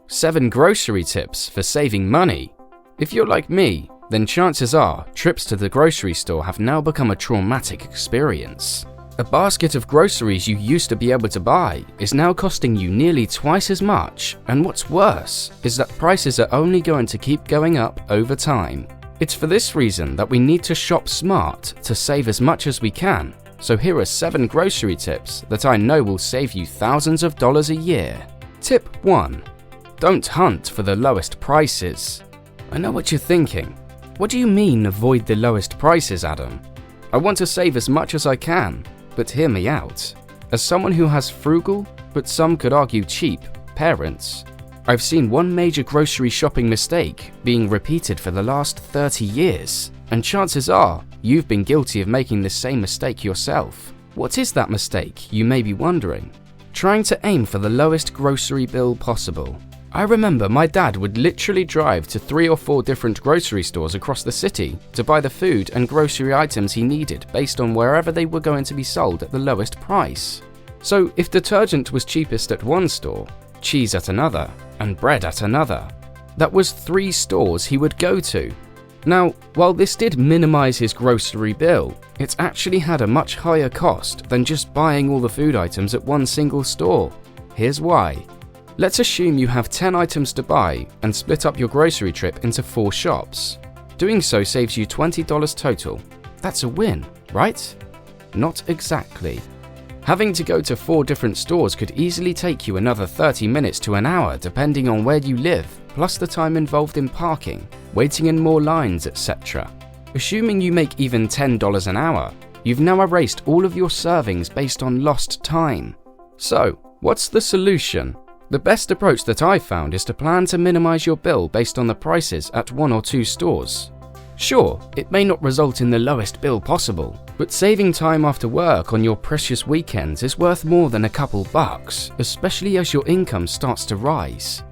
7 grocery tips for saving money. If you're like me, then chances are trips to the grocery store have now become a traumatic experience. A basket of groceries you used to be able to buy is now costing you nearly twice as much, and what's worse is that prices are only going to keep going up over time. It's for this reason that we need to shop smart to save as much as we can. So here are 7 grocery tips that I know will save you thousands of dollars a year. Tip 1. Don't hunt for the lowest prices. I know what you're thinking. What do you mean avoid the lowest prices, Adam? I want to save as much as I can, but hear me out. As someone who has frugal, but some could argue cheap, parents, I've seen one major grocery shopping mistake being repeated for the last 30 years, and chances are you've been guilty of making the same mistake yourself. What is that mistake, you may be wondering? Trying to aim for the lowest grocery bill possible. I remember my dad would literally drive to 3 or 4 different grocery stores across the city to buy the food and grocery items he needed based on wherever they were going to be sold at the lowest price. So if detergent was cheapest at one store, cheese at another, and bread at another, that was 3 stores he would go to. Now, while this did minimize his grocery bill, it actually had a much higher cost than just buying all the food items at one single store. Here's why. Let's assume you have 10 items to buy and split up your grocery trip into 4 shops. Doing so saves you $20 total. That's a win, right? Not exactly. Having to go to 4 different stores could easily take you another 30 minutes to an hour depending on where you live, plus the time involved in parking, waiting in more lines, etc. Assuming you make even $10 an hour, you've now erased all of your servings based on lost time. So, what's the solution? The best approach that I've found is to plan to minimize your bill based on the prices at 1 or 2 stores. Sure, it may not result in the lowest bill possible, but saving time after work on your precious weekends is worth more than a couple bucks, especially as your income starts to rise.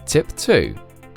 Tip 2.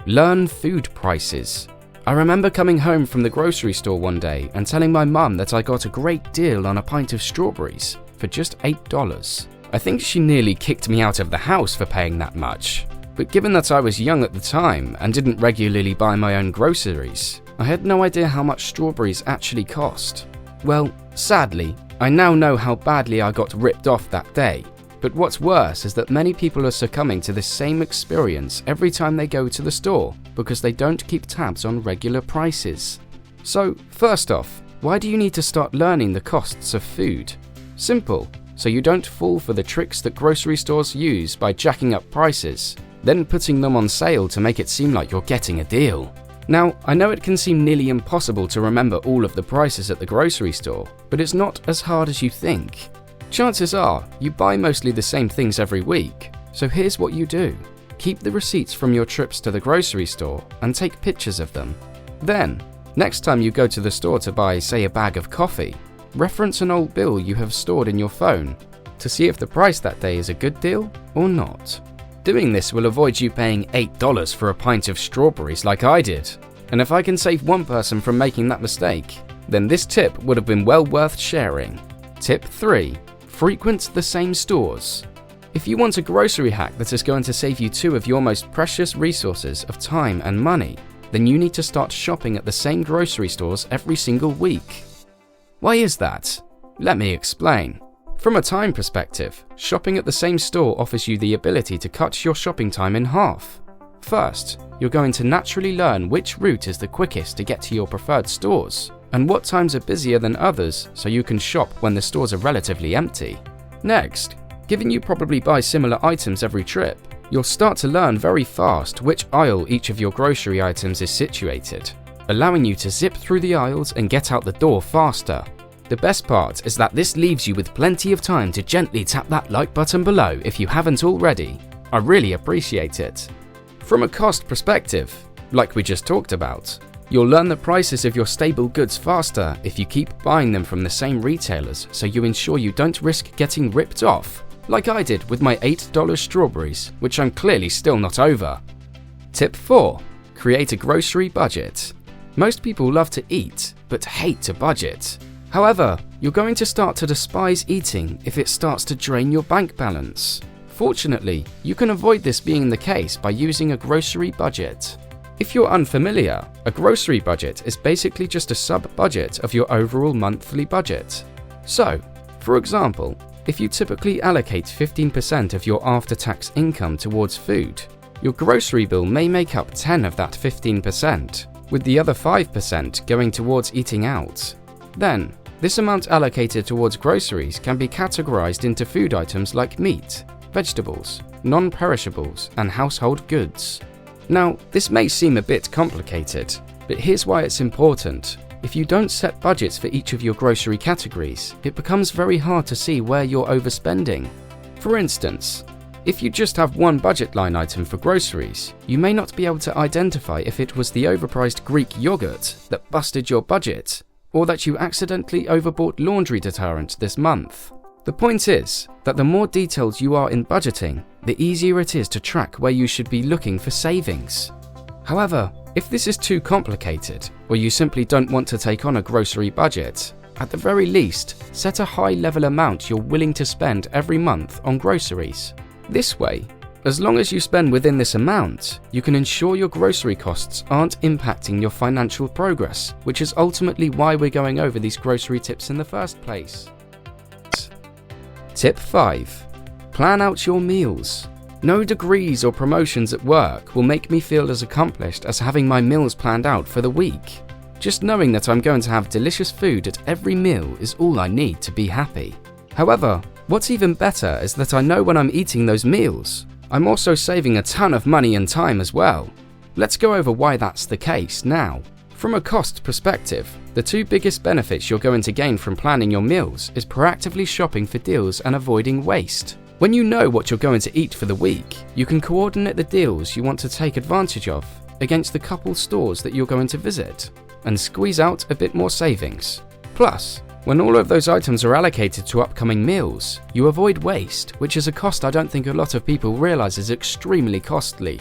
Learn food prices. I remember coming home from the grocery store one day and telling my mum that I got a great deal on a pint of strawberries for just $8. I think she nearly kicked me out of the house for paying that much, but given that I was young at the time and didn't regularly buy my own groceries, I had no idea how much strawberries actually cost. Well, sadly, I now know how badly I got ripped off that day, but what's worse is that many people are succumbing to this same experience every time they go to the store because they don't keep tabs on regular prices. So, first off, why do you need to start learning the costs of food? Simple. So you don't fall for the tricks that grocery stores use by jacking up prices, then putting them on sale to make it seem like you're getting a deal. Now, I know it can seem nearly impossible to remember all of the prices at the grocery store, but it's not as hard as you think. Chances are, you buy mostly the same things every week, so here's what you do. Keep the receipts from your trips to the grocery store and take pictures of them. Then, next time you go to the store to buy, say, a bag of coffee, reference an old bill you have stored in your phone to see if the price that day is a good deal or not. Doing this will avoid you paying $8 for a pint of strawberries like I did, and if I can save one person from making that mistake, then this tip would have been well worth sharing. Tip 3. Frequent the same stores. If you want a grocery hack that is going to save you 2 of your most precious resources of time and money, then you need to start shopping at the same grocery stores every single week. Why is that? Let me explain. From a time perspective, shopping at the same store offers you the ability to cut your shopping time in half. First, you're going to naturally learn which route is the quickest to get to your preferred stores, and what times are busier than others so you can shop when the stores are relatively empty. Next, given you probably buy similar items every trip, you'll start to learn very fast which aisle each of your grocery items is situated, allowing you to zip through the aisles and get out the door faster. The best part is that this leaves you with plenty of time to gently tap that like button below if you haven't already. I really appreciate it. From a cost perspective, like we just talked about, you'll learn the prices of your staple goods faster if you keep buying them from the same retailers, so you ensure you don't risk getting ripped off, like I did with my $8 strawberries, which I'm clearly still not over. Tip 4. Create a grocery budget. Most people love to eat, but hate to budget. However, you're going to start to despise eating if it starts to drain your bank balance. Fortunately, you can avoid this being the case by using a grocery budget. If you're unfamiliar, a grocery budget is basically just a sub-budget of your overall monthly budget. So, for example, if you typically allocate 15% of your after-tax income towards food, your grocery bill may make up 10 of that 15%, with the other 5% going towards eating out. Then, this amount allocated towards groceries can be categorized into food items like meat, vegetables, non-perishables, and household goods. Now, this may seem a bit complicated, but here's why it's important. If you don't set budgets for each of your grocery categories, it becomes very hard to see where you're overspending. For instance, if you just have one budget line item for groceries, you may not be able to identify if it was the overpriced Greek yogurt that busted your budget, or that you accidentally overbought laundry detergent this month. The point is that the more detailed you are in budgeting, the easier it is to track where you should be looking for savings. However, if this is too complicated, or you simply don't want to take on a grocery budget, at the very least, set a high-level amount you're willing to spend every month on groceries. This way, as long as you spend within this amount, you can ensure your grocery costs aren't impacting your financial progress, which is ultimately why we're going over these grocery tips in the first place. Tip 5. Plan out your meals. No degrees or promotions at work will make me feel as accomplished as having my meals planned out for the week. Just knowing that I'm going to have delicious food at every meal is all I need to be happy. However, what's even better is that I know when I'm eating those meals, I'm also saving a ton of money and time as well. Let's go over why that's the case now. From a cost perspective, the two biggest benefits you're going to gain from planning your meals is proactively shopping for deals and avoiding waste. When you know what you're going to eat for the week, you can coordinate the deals you want to take advantage of against the couple stores that you're going to visit and squeeze out a bit more savings. Plus, when all of those items are allocated to upcoming meals, you avoid waste, which is a cost I don't think a lot of people realize is extremely costly.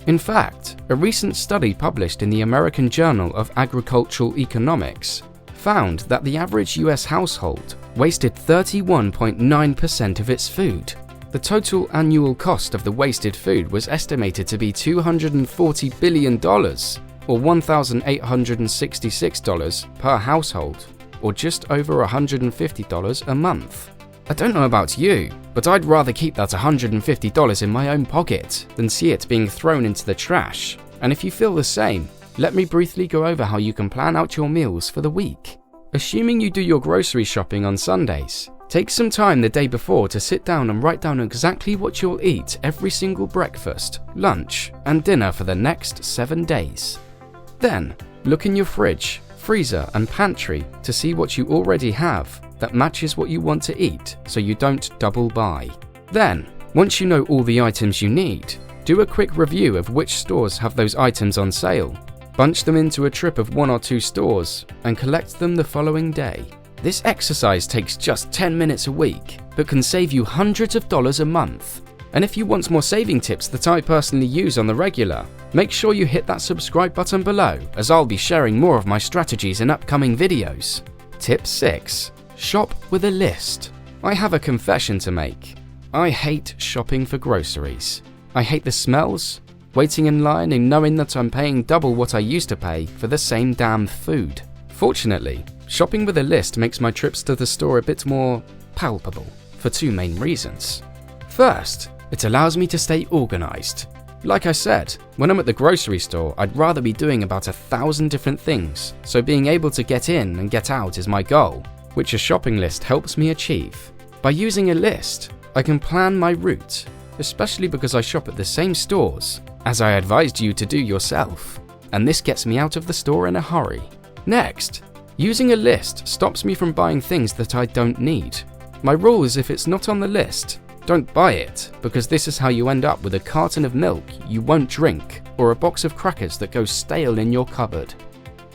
In fact, a recent study published in the American Journal of Agricultural Economics found that the average US household wasted 31.9% of its food. The total annual cost of the wasted food was estimated to be $240 billion, or $1,866 per household, or just over $150 a month. I don't know about you, but I'd rather keep that $150 in my own pocket than see it being thrown into the trash. And if you feel the same, let me briefly go over how you can plan out your meals for the week. Assuming you do your grocery shopping on Sundays, take some time the day before to sit down and write down exactly what you'll eat every single breakfast, lunch, and dinner for the next 7 days. Then, look in your fridge, freezer, and pantry to see what you already have that matches what you want to eat so you don't double buy. Then, once you know all the items you need, do a quick review of which stores have those items on sale. Bunch them into a trip of 1 or 2 stores and collect them the following day. This exercise takes just 10 minutes a week, but can save you hundreds of dollars a month. And if you want more saving tips that I personally use on the regular, make sure you hit that subscribe button below, as I'll be sharing more of my strategies in upcoming videos. Tip 6. Shop with a list. I have a confession to make. I hate shopping for groceries. I hate the smells, waiting in line and knowing that I'm paying double what I used to pay for the same damn food. Fortunately, shopping with a list makes my trips to the store a bit more palpable for 2 main reasons. First, it allows me to stay organized. Like I said, when I'm at the grocery store, I'd rather be doing about 1,000 different things, so being able to get in and get out is my goal, which a shopping list helps me achieve. By using a list, I can plan my route, especially because I shop at the same stores as I advised you to do yourself, and this gets me out of the store in a hurry. Next, using a list stops me from buying things that I don't need. My rule is if it's not on the list, don't buy it, because this is how you end up with a carton of milk you won't drink or a box of crackers that goes stale in your cupboard.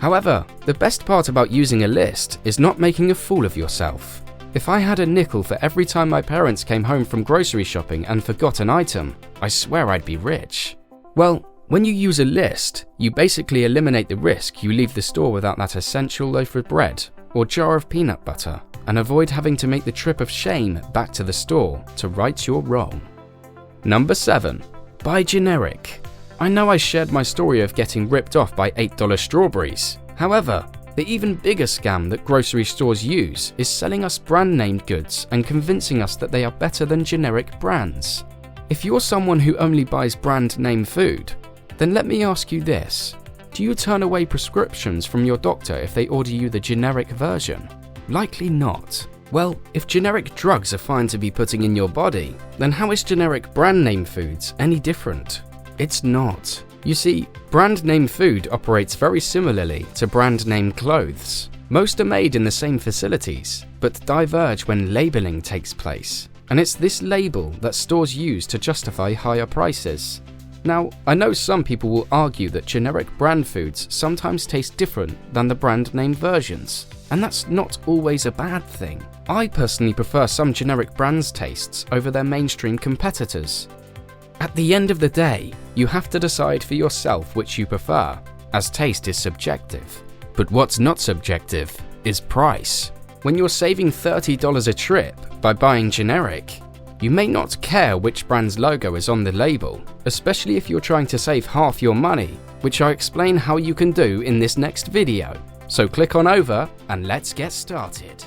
However, the best part about using a list is not making a fool of yourself. If I had a nickel for every time my parents came home from grocery shopping and forgot an item, I swear I'd be rich. Well, when you use a list, you basically eliminate the risk you leave the store without that essential loaf of bread or jar of peanut butter, and avoid having to make the trip of shame back to the store to right your wrong. Number 7. Buy generic. I know I shared my story of getting ripped off by $8 strawberries. However, the even bigger scam that grocery stores use is selling us brand-named goods and convincing us that they are better than generic brands. If you're someone who only buys brand-name food, then let me ask you this. Do you turn away prescriptions from your doctor if they order you the generic version? Likely not. Well, if generic drugs are fine to be putting in your body, then how is generic brand-name foods any different? It's not. You see, brand-name food operates very similarly to brand-name clothes. Most are made in the same facilities, but diverge when labeling takes place. And it's this label that stores use to justify higher prices. Now, I know some people will argue that generic brand foods sometimes taste different than the brand-name versions, and that's not always a bad thing. I personally prefer some generic brands' tastes over their mainstream competitors. At the end of the day, you have to decide for yourself which you prefer, as taste is subjective. But what's not subjective is price. When you're saving $30 a trip by buying generic, you may not care which brand's logo is on the label, especially if you're trying to save half your money, which I explain how you can do in this next video. So click on over and let's get started.